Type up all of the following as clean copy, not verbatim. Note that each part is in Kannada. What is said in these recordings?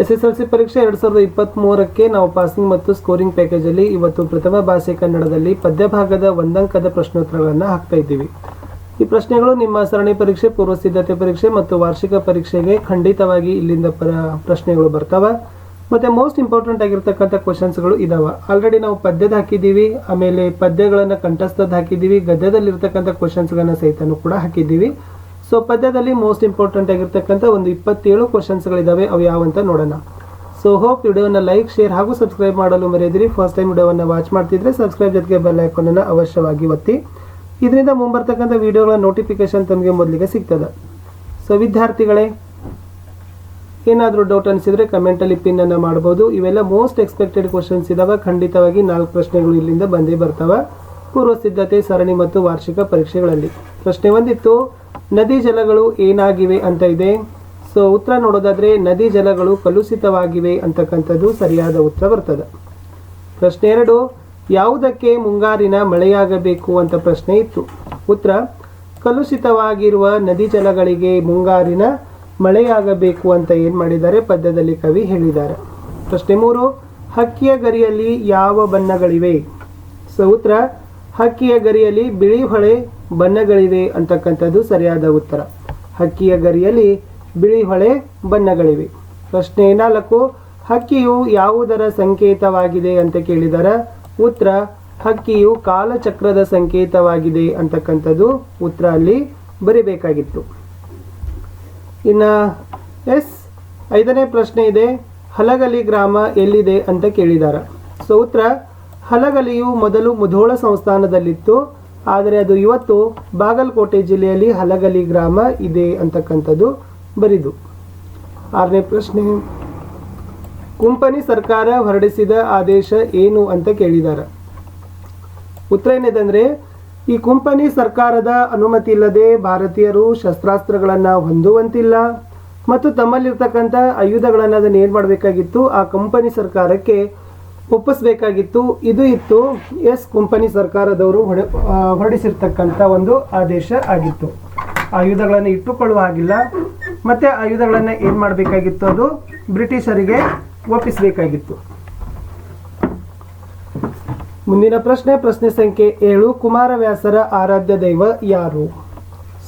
SSLC ಪರೀಕ್ಷೆ 2023ಕ್ಕೆ ನಾವು ಪಾಸಿಂಗ್ ಮತ್ತು ಸ್ಕೋರಿಂಗ್ ಪ್ಯಾಕೇಜಲ್ಲಿ ಇವತ್ತು ಪ್ರಥಮ ಭಾಷೆ ಕನ್ನಡದಲ್ಲಿ ಪದ್ಯ ಭಾಗದ ಒಂದಂಕದ ಪ್ರಶ್ನೋತ್ತರಗಳನ್ನು ಹಾಕ್ತಾ ಇದ್ದೀವಿ. ಈ ಪ್ರಶ್ನೆಗಳು ನಿಮ್ಮ ಸರಣಿ ಪರೀಕ್ಷೆ, ಪೂರ್ವ ಸಿದ್ಧತೆ ಪರೀಕ್ಷೆ ಮತ್ತು ವಾರ್ಷಿಕ ಪರೀಕ್ಷೆಗೆ ಖಂಡಿತವಾಗಿ ಇಲ್ಲಿಂದ ಪ್ರಶ್ನೆಗಳು ಬರ್ತವೆ. ಮತ್ತು ಮೋಸ್ಟ್ ಇಂಪಾರ್ಟೆಂಟ್ ಆಗಿರ್ತಕ್ಕಂಥ ಕ್ವಶನ್ಸ್ಗಳು ಇದಾವೆ. ಆಲ್ರೆಡಿ ನಾವು ಪದ್ಯದ ಹಾಕಿದ್ದೀವಿ, ಆಮೇಲೆ ಪದ್ಯಗಳನ್ನು ಕಂಠಸ್ಥದ ಹಾಕಿದ್ದೀವಿ, ಗದ್ಯದಲ್ಲಿರ್ತಕ್ಕಂಥ ಕ್ವಶನ್ಸ್ಗಳನ್ನು ಸಹಿತನೂ ಕೂಡ ಹಾಕಿದ್ದೀವಿ. ಸೊ ಪದ್ಯದಲ್ಲಿ ಮೋಸ್ಟ್ ಇಂಪಾರ್ಟೆಂಟ್ ಆಗಿರ್ತಕ್ಕಂಥ ಒಂದು 27 ಕ್ವಶನ್ಸ್ಗಳಿದ್ದಾವೆ. ಅವು ಯಾವಂತ ನೋಡೋಣ. ಸೊ ಹೋಪ್ ವಿಡಿಯೋನ ಲೈಕ್, ಶೇರ್ ಹಾಗೂ ಸಬ್ಸ್ಕ್ರೈಬ್ ಮಾಡಲು ಮರೆಯದಿರಿ. ಫಸ್ಟ್ ಟೈಮ್ ವಿಡಿಯೋವನ್ನು ವಾಚ್ ಮಾಡ್ತಿದ್ರೆ ಸಬ್ಸ್ಕ್ರೈಬ್ ಜೊತೆಗೆ ಬೆಲ್ ಐಕಾನನ್ನು ಅವಶ್ಯವಾಗಿ ಒತ್ತಿ. ಇದರಿಂದ ಮುಂಬರ್ತಕ್ಕಂಥ ವಿಡಿಯೋಗಳ ನೋಟಿಫಿಕೇಶನ್ ತಮಗೆ ಮೊದಲಿಗೆ ಸಿಗ್ತದೆ. ಸೊ ವಿದ್ಯಾರ್ಥಿಗಳೇ, ಏನಾದರೂ ಡೌಟ್ ಅನಿಸಿದರೆ ಕಮೆಂಟಲ್ಲಿ ಪಿನ್ನನ್ನು ಮಾಡ್ಬೋದು. ಇವೆಲ್ಲ ಮೋಸ್ಟ್ ಎಕ್ಸ್ಪೆಕ್ಟೆಡ್ ಕ್ವಶನ್ಸ್ ಇದಾವೆ. ಖಂಡಿತವಾಗಿ 4 ಪ್ರಶ್ನೆಗಳು ಇಲ್ಲಿಂದ ಬಂದೇ ಬರ್ತವೆ ಪೂರ್ವ ಸಿದ್ಧತೆ, ಸರಣಿ ಮತ್ತು ವಾರ್ಷಿಕ ಪರೀಕ್ಷೆಗಳಲ್ಲಿ. ಪ್ರಶ್ನೆ ಒಂದಿತ್ತು, ನದಿ ಜಲಗಳು ಏನಾಗಿವೆ ಅಂತ ಇದೆ. ಸೊ ಉತ್ತರ ನೋಡೋದಾದ್ರೆ ನದಿ ಜಲಗಳು ಕಲುಷಿತವಾಗಿವೆ ಅಂತಕ್ಕಂಥದ್ದು ಸರಿಯಾದ ಉತ್ತರ ಬರ್ತದೆ. ಪ್ರಶ್ನೆ 2, ಯಾವುದಕ್ಕೆ ಮುಂಗಾರಿನ ಮಳೆಯಾಗಬೇಕು ಅಂತ ಪ್ರಶ್ನೆ ಇತ್ತು. ಉತ್ತರ, ಕಲುಷಿತವಾಗಿರುವ ನದಿ ಜಲಗಳಿಗೆ ಮುಂಗಾರಿನ ಮಳೆಯಾಗಬೇಕು ಅಂತ ಏನು ಮಾಡಿದ್ದಾರೆ, ಪದ್ಯದಲ್ಲಿ ಕವಿ ಹೇಳಿದ್ದಾರೆ. ಪ್ರಶ್ನೆ 3, ಹಕ್ಕಿಯ ಗರಿಯಲ್ಲಿ ಯಾವ ಬಣ್ಣಗಳಿವೆ. ಸೊ ಉತ್ತರ, ಹಕ್ಕಿಯ ಗರಿಯಲ್ಲಿ ಬಿಳಿ ಹೊಳೆ ಬಣ್ಣಗಳಿವೆ ಅಂತಕ್ಕಂಥದ್ದು ಸರಿಯಾದ ಉತ್ತರ. ಹಕ್ಕಿಯ ಗರಿಯಲ್ಲಿ ಬಿಳಿ ಹೊಳೆ ಬಣ್ಣಗಳಿವೆ. ಪ್ರಶ್ನೆ 4, ಹಕ್ಕಿಯು ಯಾವುದರ ಸಂಕೇತವಾಗಿದೆ ಅಂತ ಕೇಳಿದ್ದಾರೆ. ಉತ್ತರ, ಹಕ್ಕಿಯು ಕಾಲಚಕ್ರದ ಸಂಕೇತವಾಗಿದೆ ಅಂತಕ್ಕಂಥದ್ದು ಉತ್ತರ ಅಲ್ಲಿ ಬರಿಬೇಕಾಗಿತ್ತು. ಇನ್ನು 5ನೇ ಪ್ರಶ್ನೆ ಇದೆ, ಹಲಗಲಿ ಗ್ರಾಮ ಎಲ್ಲಿದೆ ಅಂತ ಕೇಳಿದ್ದಾರೆ. ಸೊ ಉತ್ತರ, ಹಲಗಲಿಯು ಮೊದಲು ಮುಧೋಳ ಸಂಸ್ಥಾನದಲ್ಲಿತ್ತು, ಆದರೆ ಅದು ಇವತ್ತು ಬಾಗಲಕೋಟೆ ಜಿಲ್ಲೆಯಲ್ಲಿ ಹಲಗಲಿ ಗ್ರಾಮ ಇದೆ ಅಂತಕ್ಕಂಥದ್ದು ಬರಿದು. 6ನೇ ಪ್ರಶ್ನೆ, ಕುಂಪನಿ ಸರ್ಕಾರ ಹೊರಡಿಸಿದ ಆದೇಶ ಏನು ಅಂತ ಕೇಳಿದ್ದಾರೆ. ಉತ್ತರ ಏನಿದೆ, ಈ ಕುಂಪನಿ ಸರ್ಕಾರದ ಅನುಮತಿ ಇಲ್ಲದೆ ಭಾರತೀಯರು ಶಸ್ತ್ರಾಸ್ತ್ರಗಳನ್ನು ಹೊಂದುವಂತಿಲ್ಲ ಮತ್ತು ತಮ್ಮಲ್ಲಿರ್ತಕ್ಕಂಥ ಆಯುಧಗಳನ್ನು ಅದನ್ನು ಏನು ಮಾಡಬೇಕಾಗಿತ್ತು, ಆ ಕಂಪನಿ ಸರ್ಕಾರಕ್ಕೆ ಒಪ್ಪಿಸಬೇಕಾಗಿತ್ತು. ಇದು ಇತ್ತು ಕುಂಪನಿ ಸರ್ಕಾರದವರು ಹೊರಡಿಸಿರ್ತಕ್ಕಂಥ ಒಂದು ಆದೇಶ ಆಗಿತ್ತು. ಆಯುಧಗಳನ್ನು ಇಟ್ಟುಕೊಳ್ಳುವ ಹಾಗಿಲ್ಲ, ಮತ್ತು ಆಯುಧಗಳನ್ನು ಏನು ಮಾಡಬೇಕಾಗಿತ್ತು, ಅದು ಬ್ರಿಟಿಷರಿಗೆ ಒಪ್ಪಿಸಬೇಕಾಗಿತ್ತು. ಮುಂದಿನ ಪ್ರಶ್ನೆ ಸಂಖ್ಯೆ 7, ಕುಮಾರವ್ಯಾಸರ ಆರಾಧ್ಯ ದೈವ ಯಾರು.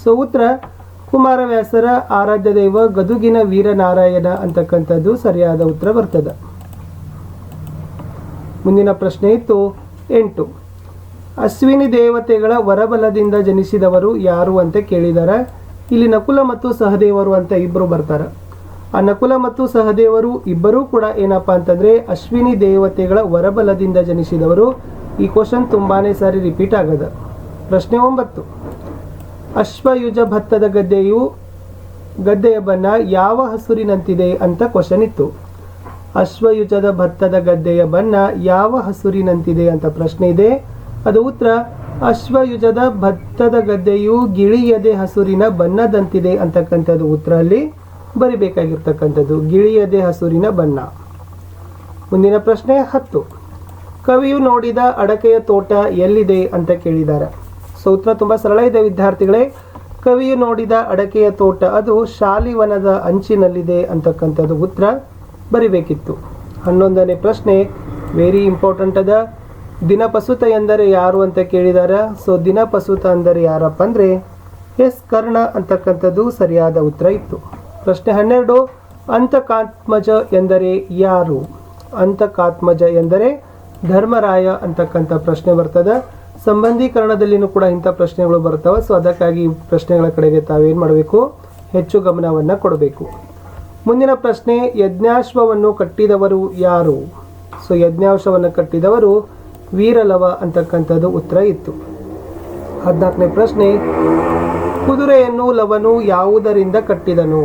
ಸೊ ಉತ್ತರ, ಕುಮಾರವ್ಯಾಸರ ಆರಾಧ್ಯ ದೈವ ಗದುಗಿನ ವೀರನಾರಾಯಣ ಅಂತಕ್ಕಂಥದ್ದು ಸರಿಯಾದ ಉತ್ತರ ಬರ್ತದೆ. ಮುಂದಿನ ಪ್ರಶ್ನೆ ಇತ್ತು 8, ಅಶ್ವಿನಿ ದೇವತೆಗಳ ವರಬಲದಿಂದ ಜನಿಸಿದವರು ಯಾರು ಅಂತ ಕೇಳಿದ್ದಾರೆ. ಇಲ್ಲಿ ನಕುಲ ಮತ್ತು ಸಹದೇವರು ಅಂತ ಇಬ್ಬರು ಬರ್ತಾರೆ. ಆ ನಕುಲ ಮತ್ತು ಸಹದೇವರು ಇಬ್ಬರೂ ಕೂಡ ಏನಪ್ಪ ಅಂತಂದರೆ ಅಶ್ವಿನಿ ದೇವತೆಗಳ ವರಬಲದಿಂದ ಜನಿಸಿದವರು. ಈ ಕ್ವಶನ್ ತುಂಬಾ ಸಾರಿ ರಿಪೀಟ್ ಆಗದ. ಪ್ರಶ್ನೆ 9, ಅಶ್ವಯುಜ ಭತ್ತದ ಗದ್ದೆಯ ಬಣ್ಣ ಯಾವ ಹಸುರಿನಂತಿದೆ ಅಂತ ಕ್ವಶನ್ ಇತ್ತು. ಅಶ್ವಯುಜದ ಭತ್ತದ ಗದ್ದೆಯ ಬಣ್ಣ ಯಾವ ಹಸುರಿನಂತಿದೆ ಅಂತ ಪ್ರಶ್ನೆ ಇದೆ. ಅದು ಉತ್ತರ, ಅಶ್ವಯುಜದ ಭತ್ತದ ಗದ್ದೆಯು ಗಿಳಿಯದೆ ಹಸುರಿನ ಬಣ್ಣದಂತಿದೆ ಅಂತಕ್ಕಂಥದ್ದು ಉತ್ತರ ಅಲ್ಲಿ ಬರಿಬೇಕಾಗಿರ್ತಕ್ಕಂಥದ್ದು, ಗಿಳಿಯದೆ ಹಸುರಿನ ಬಣ್ಣ. ಮುಂದಿನ ಪ್ರಶ್ನೆ 10, ಕವಿಯು ನೋಡಿದ ಅಡಕೆಯ ತೋಟ ಎಲ್ಲಿದೆ ಅಂತ ಕೇಳಿದ್ದಾರೆ. ಸೊ ಉತ್ತರ ತುಂಬ ಸರಳ ಇದೆ ವಿದ್ಯಾರ್ಥಿಗಳೇ. ಕವಿಯು ನೋಡಿದ ಅಡಕೆಯ ತೋಟ ಅದು ಶಾಲಿವನದ ಅಂಚಿನಲ್ಲಿದೆ ಅಂತಕ್ಕಂಥದ್ದು ಉತ್ತರ ಬರಿಬೇಕಿತ್ತು. 11ನೇ ಪ್ರಶ್ನೆ ವೆರಿ ಇಂಪಾರ್ಟೆಂಟ್ ಅದ, ದಿನಪಸುತ ಎಂದರೆ ಯಾರು ಅಂತ ಕೇಳಿದ್ದಾರೆ. ಸೊ ದಿನಪಸುತ ಅಂದರೆ ಯಾರಪ್ಪ ಅಂದರೆ ಕರ್ಣ ಅಂತಕ್ಕಂಥದ್ದು ಸರಿಯಾದ ಉತ್ತರ ಇತ್ತು. ಪ್ರಶ್ನೆ 12, ಅಂತಕಾತ್ಮಜ ಎಂದರೆ ಯಾರು. ಅಂತಕಾತ್ಮಜ ಎಂದರೆ ಧರ್ಮರಾಯ ಅಂತಕ್ಕಂಥ ಪ್ರಶ್ನೆ ಬರ್ತದೆ. ಸಂಬಂಧೀಕರಣದಲ್ಲಿನೂ ಕೂಡ ಇಂಥ ಪ್ರಶ್ನೆಗಳು ಬರ್ತವೆ. ಸೊ ಅದಕ್ಕಾಗಿ ಪ್ರಶ್ನೆಗಳ ಕಡೆಗೆ ತಾವೇನು ಮಾಡಬೇಕು, ಹೆಚ್ಚು ಗಮನವನ್ನು ಕೊಡಬೇಕು. ಮುಂದಿನ ಪ್ರಶ್ನೆ, ಯಜ್ಞಾಶ್ವವನ್ನು ಕಟ್ಟಿದವರು ಯಾರು. ಸೊ ಯಜ್ಞಾಶ್ವವನ್ನು ಕಟ್ಟಿದವರು ವೀರಲವ ಅಂತಕ್ಕಂಥದ್ದು ಉತ್ತರ ಇತ್ತು. 14ನೇ ಪ್ರಶ್ನೆ, ಕುದುರೆಯನ್ನು ಲವನು ಯಾವುದರಿಂದ ಕಟ್ಟಿದನು.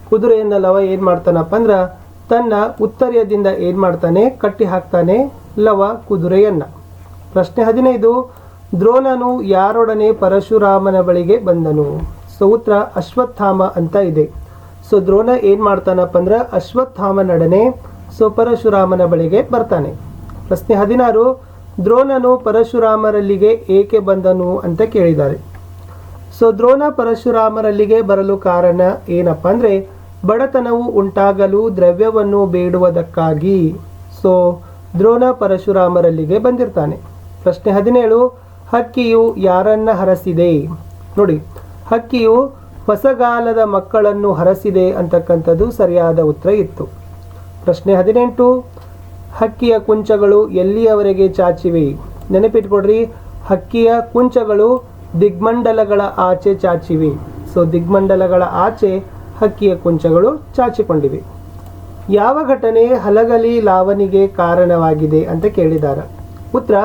ಕುದುರೆಯನ್ನು ಲವ ಏನು ಮಾಡ್ತಾನಪ್ಪ ಅಂದ್ರೆ ತನ್ನ ಉತ್ತರ್ಯದಿಂದ ಏನು ಮಾಡ್ತಾನೆ, ಕಟ್ಟಿ ಹಾಕ್ತಾನೆ ಲವ ಕುದುರೆಯನ್ನು. ಪ್ರಶ್ನೆ 15, ದ್ರೋಣನು ಯಾರೊಡನೆ ಪರಶುರಾಮನ ಬಳಿಗೆ ಬಂದನು. ಸೊ ಉತ್ತರ ಅಶ್ವತ್ಥಾಮ ಅಂತ ಇದೆ. ಸೊ ದ್ರೋಣ ಏನು ಮಾಡ್ತಾನಪ್ಪ ಅಂದ್ರೆ ಅಶ್ವತ್ಥಾಮನೊಡನೆ ಪರಶುರಾಮನ ಬಳಿಗೆ ಬರ್ತಾನೆ. ಪ್ರಶ್ನೆ 16, ದ್ರೋಣನು ಪರಶುರಾಮರಲ್ಲಿಗೆ ಏಕೆ ಬಂದನು ಅಂತ ಕೇಳಿದ್ದಾರೆ. ಸೊ ದ್ರೋಣ ಪರಶುರಾಮರಲ್ಲಿಗೆ ಬರಲು ಕಾರಣ ಏನಪ್ಪ ಅಂದರೆ ಬಡತನವು ಉಂಟಾಗಲು ದ್ರವ್ಯವನ್ನು ಬೇಡುವುದಕ್ಕಾಗಿ. ಸೊ ದ್ರೋಣ ಪರಶುರಾಮರಲ್ಲಿಗೆ ಬಂದಿರ್ತಾನೆ. ಪ್ರಶ್ನೆ 17, ಹಕ್ಕಿಯು ಯಾರನ್ನ ಹರಸಿದೆ? ನೋಡಿ, ಹಕ್ಕಿಯು ಹೊಸಗಾಲದ ಮಕ್ಕಳನ್ನು ಹರಸಿದೆ ಅಂತಕ್ಕಂಥದ್ದು ಸರಿಯಾದ ಉತ್ತರ ಇತ್ತು. ಪ್ರಶ್ನೆ 18, ಹಕ್ಕಿಯ ಕುಂಚಗಳು ಎಲ್ಲಿಯವರೆಗೆ ಚಾಚಿವೆ? ನೆನಪಿಟ್ಕೊಡ್ರಿ, ಹಕ್ಕಿಯ ಕುಂಚಗಳು ದಿಗ್ಮಂಡಲಗಳ ಆಚೆ ಚಾಚಿವೆ. ಸೊ ದಿಗ್ಮಂಡಲಗಳ ಆಚೆ ಹಕ್ಕಿಯ ಕುಂಚಗಳು ಚಾಚಿಕೊಂಡಿವೆ. ಯಾವ ಘಟನೆ ಹಲಗಲಿ ಲಾವಣಿಗೆ ಕಾರಣವಾಗಿದೆ ಅಂತ ಕೇಳಿದಾರ. ಉತ್ತರ,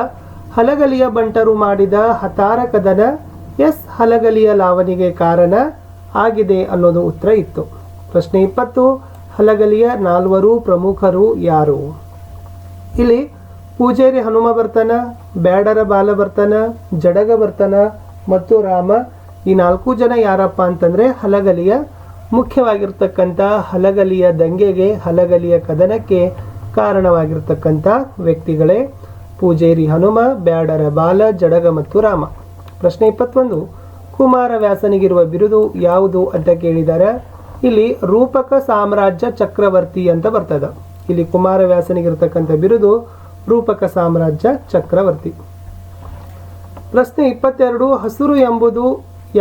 ಹಲಗಲಿಯ ಬಂಟರು ಮಾಡಿದ ಹತಾರ ಕದನ ಎಸ್ ಹಲಗಲಿಯ ಲಾವಣಿಗೆ ಕಾರಣ ಆಗಿದೆ ಅನ್ನೋದು ಉತ್ತರ ಇತ್ತು. ಪ್ರಶ್ನೆ 20, ಹಲಗಲಿಯ 4 ಪ್ರಮುಖರು ಯಾರು? ಇಲ್ಲಿ ಪೂಜೇರಿ ಹನುಮ ಬರ್ತಾನ, ಬ್ಯಾಡರ ಬಾಲ ಬರ್ತಾನ, ಜಡಗ ಬರ್ತಾನ ಮತ್ತು ರಾಮ. ಈ 4 ಜನ ಯಾರಪ್ಪ ಅಂತಂದ್ರೆ ಹಲಗಲಿಯ ಮುಖ್ಯವಾಗಿರ್ತಕ್ಕಂಥ ಹಲಗಲಿಯ ದಂಗೆಗೆ, ಹಲಗಲಿಯ ಕದನಕ್ಕೆ ಕಾರಣವಾಗಿರ್ತಕ್ಕಂಥ ವ್ಯಕ್ತಿಗಳೇ ಪೂಜೇರಿ ಹನುಮ, ಬ್ಯಾಡರ ಬಾಲ, ಜಡಗ ಮತ್ತು ರಾಮ. ಪ್ರಶ್ನೆ 21, ಕುಮಾರವ್ಯಾಸನಿಗಿರುವ ಬಿರುದು ಯಾವುದು ಅಂತ ಕೇಳಿದ್ದಾರೆ. ಇಲ್ಲಿ ರೂಪಕ ಸಾಮ್ರಾಜ್ಯ ಚಕ್ರವರ್ತಿ ಅಂತ ಬರ್ತದ. ಇಲ್ಲಿ ಕುಮಾರವ್ಯಾಸನಿಗಿರ್ತಕ್ಕಂಥ ಬಿರುದು ರೂಪಕ ಸಾಮ್ರಾಜ್ಯ ಚಕ್ರವರ್ತಿ. ಪ್ರಶ್ನೆ 22, ಹಸುರು ಎಂಬುದು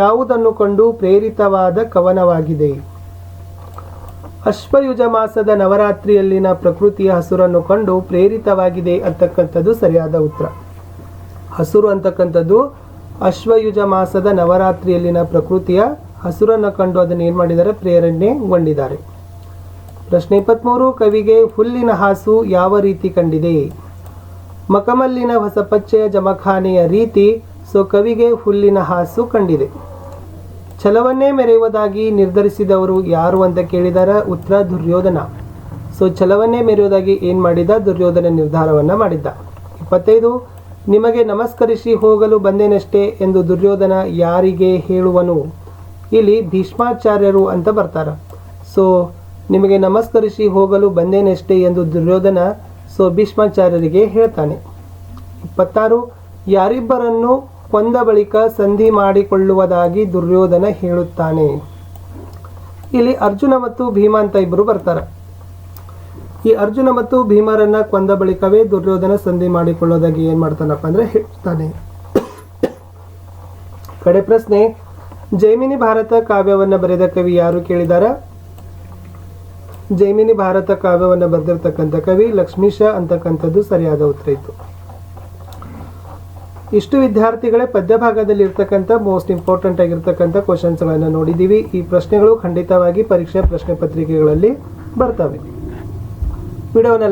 ಯಾವುದನ್ನು ಕಂಡು ಪ್ರೇರಿತವಾದ ಕವನವಾಗಿದೆ? ಅಶ್ವಯುಜ ಮಾಸದ ನವರಾತ್ರಿಯಲ್ಲಿನ ಪ್ರಕೃತಿಯ ಹಸುರನ್ನು ಕಂಡು ಪ್ರೇರಿತವಾಗಿದೆ ಅಂತಕ್ಕಂಥದ್ದು ಸರಿಯಾದ ಉತ್ತರ. ಹಸುರು ಅಂತಕ್ಕಂಥದ್ದು ಅಶ್ವಯುಜ ಮಾಸದ ನವರಾತ್ರಿಯಲ್ಲಿನ ಪ್ರಕೃತಿಯ ಹಸುರನ್ನು ಕಂಡು ಅದನ್ನು ಏನು ಮಾಡಿದ್ದಾರೆ? ಪ್ರೇರಣೆಗೊಂಡಿದ್ದಾರೆ. ಪ್ರಶ್ನೆ 23, ಕವಿಗೆ ಹುಲ್ಲಿನ ಹಾಸು ಯಾವ ರೀತಿ ಕಂಡಿದೆ? ಮಕಮಲ್ಲಿನ ಹೊಸಪಚ್ಚೆಯ ಜಮಖಾನೆಯ ರೀತಿ. ಸೊ ಕವಿಗೆ ಹುಲ್ಲಿನ ಹಾಸು ಕಂಡಿದೆ. ಛಲವನ್ನೇ ಮೆರೆಯುವುದಾಗಿ ನಿರ್ಧರಿಸಿದವರು ಯಾರು ಅಂತ ಕೇಳಿದಾರ. ಉತ್ತರ, ದುರ್ಯೋಧನ. ಸೊ ಛಲವನ್ನೇ ಮೆರೆಯುವುದಾಗಿ ಏನು ಮಾಡಿದ? ದುರ್ಯೋಧನ ನಿರ್ಧಾರವನ್ನು ಮಾಡಿದ್ದ. 25, ನಿಮಗೆ ನಮಸ್ಕರಿಸಿ ಹೋಗಲು ಬಂದೇನಷ್ಟೇ ಎಂದು ದುರ್ಯೋಧನ ಯಾರಿಗೆ ಹೇಳುವನು? ಇಲ್ಲಿ ಭೀಷ್ಮಾಚಾರ್ಯರು ಅಂತ ಬರ್ತಾರ. ಸೊ ನಿಮಗೆ ನಮಸ್ಕರಿಸಿ ಹೋಗಲು ಬಂದೇನಷ್ಟೇ ಎಂದು ದುರ್ಯೋಧನ ಭೀಷ್ಮಾಚಾರ್ಯರಿಗೆ ಹೇಳ್ತಾನೆ. 26, ಯಾರಿಬ್ಬರನ್ನು ಕೊಂದ ಬಳಿಕ ಸಂಧಿ ಮಾಡಿಕೊಳ್ಳುವುದಾಗಿ ದುರ್ಯೋಧನ ಹೇಳುತ್ತಾನೆ? ಇಲ್ಲಿ ಅರ್ಜುನ ಮತ್ತು ಭೀಮ ಅಂತ ಇಬ್ಬರು ಬರ್ತಾರೆ. ಈ ಅರ್ಜುನ ಮತ್ತು ಭೀಮರನ್ನ ಕೊಂದ ಬಳಿಕವೇ ದುರ್ಯೋಧನ ಸಂಧಿ ಮಾಡಿಕೊಳ್ಳೋದಾಗಿ ಏನ್ ಮಾಡ್ತಾನಪ್ಪ ಅಂದ್ರೆ ಹೇಳ್ತಾನೆ. ಕಡೆ ಪ್ರಶ್ನೆ, ಜೈಮಿನಿ ಭಾರತ ಕಾವ್ಯವನ್ನು ಬರೆದ ಕವಿ ಯಾರು ಕೇಳಿದಾರ? ಜೈಮಿನಿ ಭಾರತ ಕಾವ್ಯವನ್ನು ಬರೆದಿರ್ತಕ್ಕಂಥ ಕವಿ ಲಕ್ಷ್ಮೀಶ ಅಂತಕ್ಕಂಥದ್ದು ಸರಿಯಾದ ಉತ್ತರ ಇತ್ತು. ಇಷ್ಟು ವಿದ್ಯಾರ್ಥಿಗಳೇ ಪದ್ಯ ಭಾಗದಲ್ಲಿ ಇರ್ತಕ್ಕಂಥ ಮೋಸ್ಟ್ ಇಂಪಾರ್ಟೆಂಟ್ ಆಗಿರ್ತಕ್ಕಂಥ ಕ್ವಶನ್ಸ್ಗಳನ್ನು ನೋಡಿದ್ದೀವಿ. ಈ ಪ್ರಶ್ನೆಗಳು ಖಂಡಿತವಾಗಿ ಪರೀಕ್ಷೆ ಪ್ರಶ್ನೆ ಪತ್ರಿಕೆಗಳಲ್ಲಿ ಬರ್ತವೆ. ವಿಡಿಯೋನ